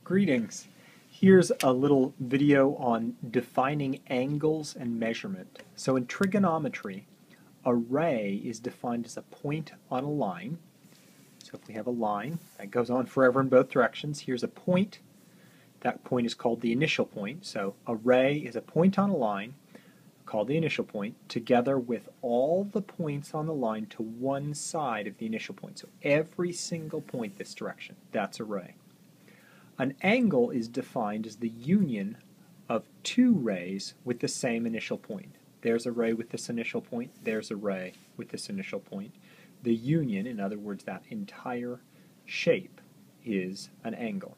Greetings. Here's a little video on defining angles and measurement. So in trigonometry, a ray is defined as a point on a line. So if we have a line that goes on forever in both directions, here's a point. That point is called the initial point. So a ray is a point on a line called the initial point, together with all the points on the line to one side of the initial point. So every single point this direction, that's a ray. An angle is defined as the union of two rays with the same initial point. There's a ray with this initial point, there's a ray with this initial point. The union, in other words, that entire shape, is an angle.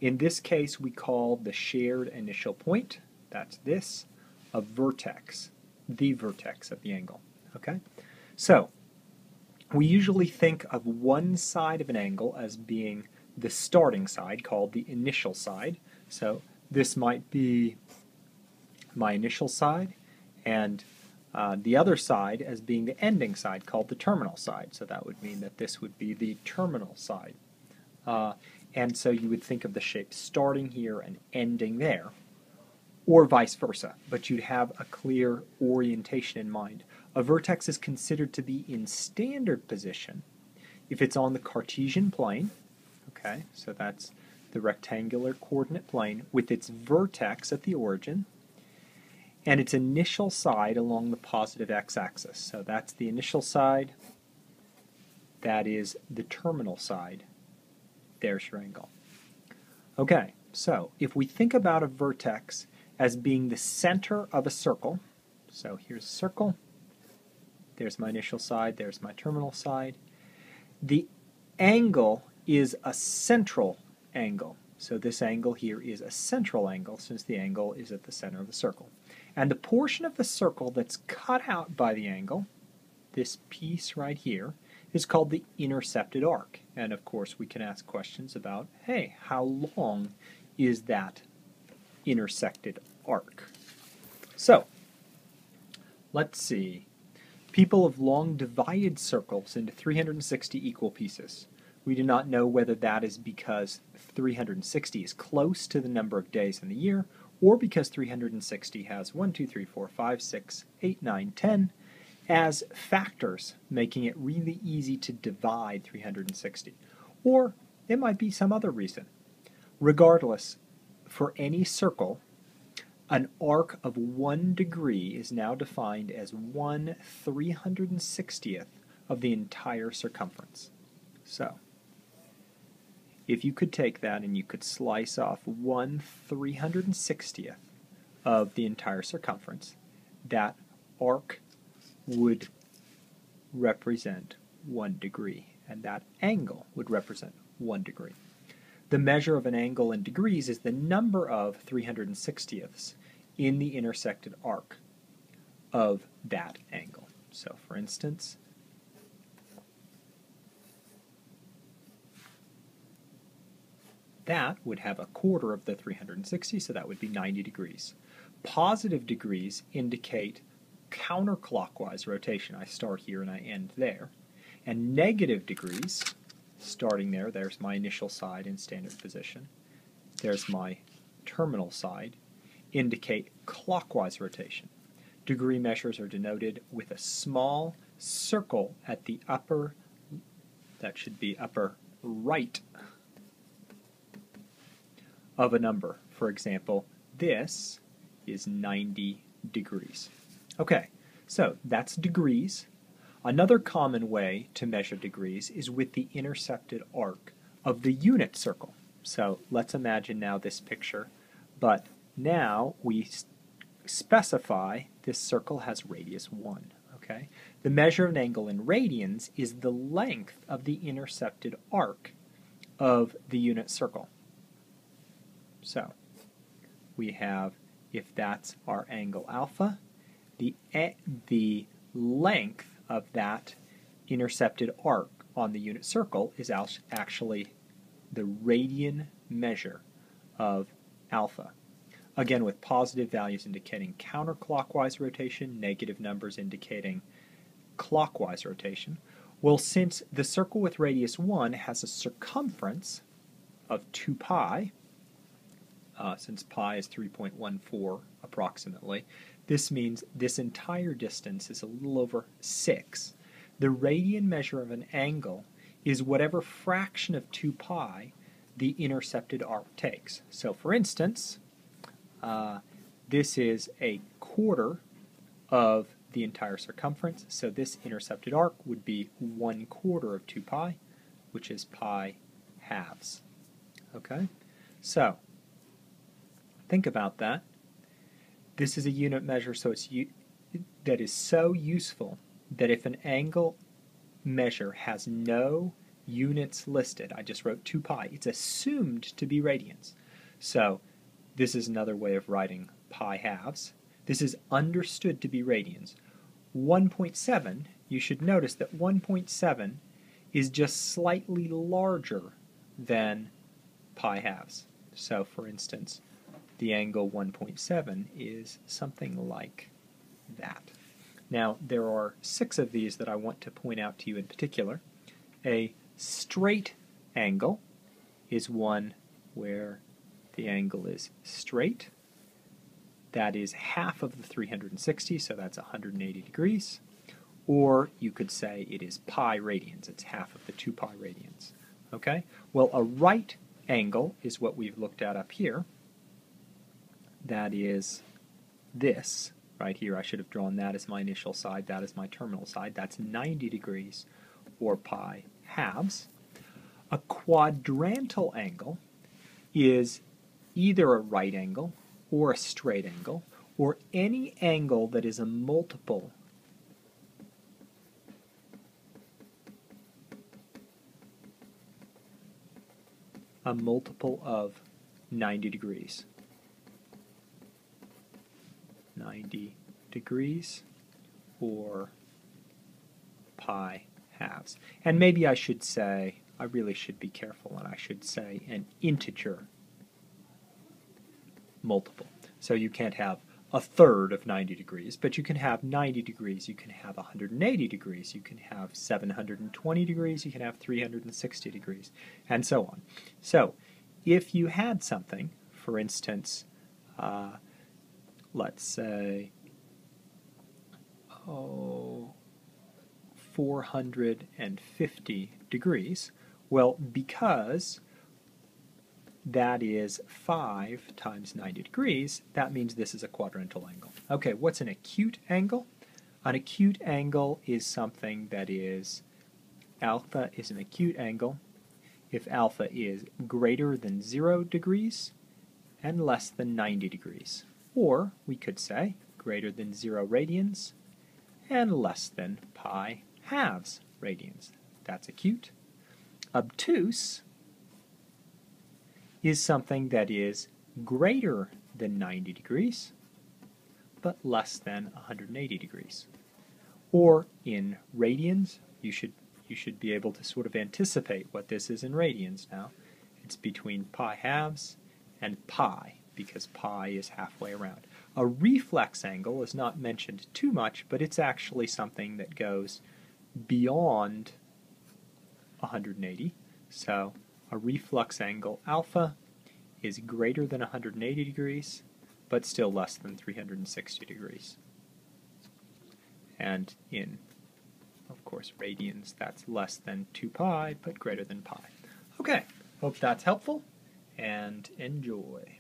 In this case, we call the shared initial point, that's this, a vertex, the vertex of the angle. Okay? So, we usually think of one side of an angle as being the starting side, called the initial side. So this might be my initial side, and the other side as being the ending side, called the terminal side. So that would mean that this would be the terminal side. And so you would think of the shape starting here and ending there, or vice versa, but you'd have a clear orientation in mind. A vertex is considered to be in standard position if it's on the Cartesian plane. Okay, so that's the rectangular coordinate plane with its vertex at the origin and its initial side along the positive x-axis. So that's the initial side, that is the terminal side. There's your angle. Okay, so if we think about a vertex as being the center of a circle, so here's a circle, there's my initial side, there's my terminal side. The angle is a central angle. So this angle here is a central angle since the angle is at the center of the circle. And the portion of the circle that's cut out by the angle, this piece right here, is called the intercepted arc. And of course we can ask questions about, hey, how long is that intersected arc? So, let's see. People have long divided circles into 360 equal pieces. We do not know whether that is because 360 is close to the number of days in the year, or because 360 has 1, 2, 3, 4, 5, 6, 8, 9, 10 as factors, making it really easy to divide 360. Or it might be some other reason. Regardless, for any circle, an arc of 1 degree is now defined as 1/360th of the entire circumference. So, if you could take that and you could slice off 1/360th of the entire circumference, that arc would represent 1 degree, and that angle would represent 1 degree. The measure of an angle in degrees is the number of 360ths in the intersected arc of that angle. So, for instance, that would have a quarter of the 360, so that would be 90 degrees. Positive degrees indicate counterclockwise rotation. I start here and I end there. And negative degrees, starting there, there's my initial side in standard position. There's my terminal side, indicate clockwise rotation. Degree measures are denoted with a small circle at the upper, that should be upper right of a number. For example, this is 90 degrees. Okay, so that's degrees. Another common way to measure degrees is with the intercepted arc of the unit circle. So let's imagine now this picture, but now we specify this circle has radius 1. Okay? The measure of an angle in radians is the length of the intercepted arc of the unit circle. So, we have, if that's our angle alpha, the length of that intercepted arc on the unit circle is actually the radian measure of alpha. Again, with positive values indicating counterclockwise rotation, negative numbers indicating clockwise rotation. Well, since the circle with radius 1 has a circumference of 2 pi, since pi is 3.14 approximately. This means this entire distance is a little over 6. The radian measure of an angle is whatever fraction of 2 pi the intercepted arc takes. So for instance, this is a quarter of the entire circumference, so this intercepted arc would be 1/4 of 2 pi, which is pi halves. Okay? So, think about that. This is a unit measure that is so useful that if an angle measure has no units listed, I just wrote 2 pi, it's assumed to be radians. So, this is another way of writing pi halves. This is understood to be radians. 1.7, you should notice that 1.7 is just slightly larger than pi halves. So, for instance, the angle 1.7 is something like that. Now, there are 6 of these that I want to point out to you in particular. A straight angle is one where the angle is straight. That is half of the 360, so that's 180 degrees. Or you could say it is pi radians. It's half of the 2 pi radians. Okay? Well, a right angle is what we've looked at up here. That is this right here. I should have drawn that as my initial side. That is my terminal side. That's 90 degrees, or pi halves. A quadrantal angle is either a right angle or a straight angle, or any angle that is a multiple of 90 degrees. 90 degrees, or pi halves. And maybe I should say, I really should be careful, and I should say an integer multiple. So you can't have a third of 90 degrees, but you can have 90 degrees, you can have 180 degrees, you can have 720 degrees, you can have 360 degrees, and so on. So if you had something, for instance, let's say 450 degrees, well, because that is 5 times 90 degrees, that means this is a quadrantal angle. Okay, what's an acute angle? An acute angle is something that is, alpha is an acute angle if alpha is greater than 0 degrees and less than 90 degrees. Or we could say greater than 0 radians and less than pi halves radians. That's acute. Obtuse is something that is greater than 90 degrees but less than 180 degrees. Or in radians, you should be able to sort of anticipate what this is in radians now. It's between pi halves and pi, because pi is halfway around. A reflex angle is not mentioned too much, but it's actually something that goes beyond 180. So a reflex angle alpha is greater than 180 degrees, but still less than 360 degrees. And in, of course, radians, that's less than 2 pi, but greater than pi. Okay, hope that's helpful, and enjoy.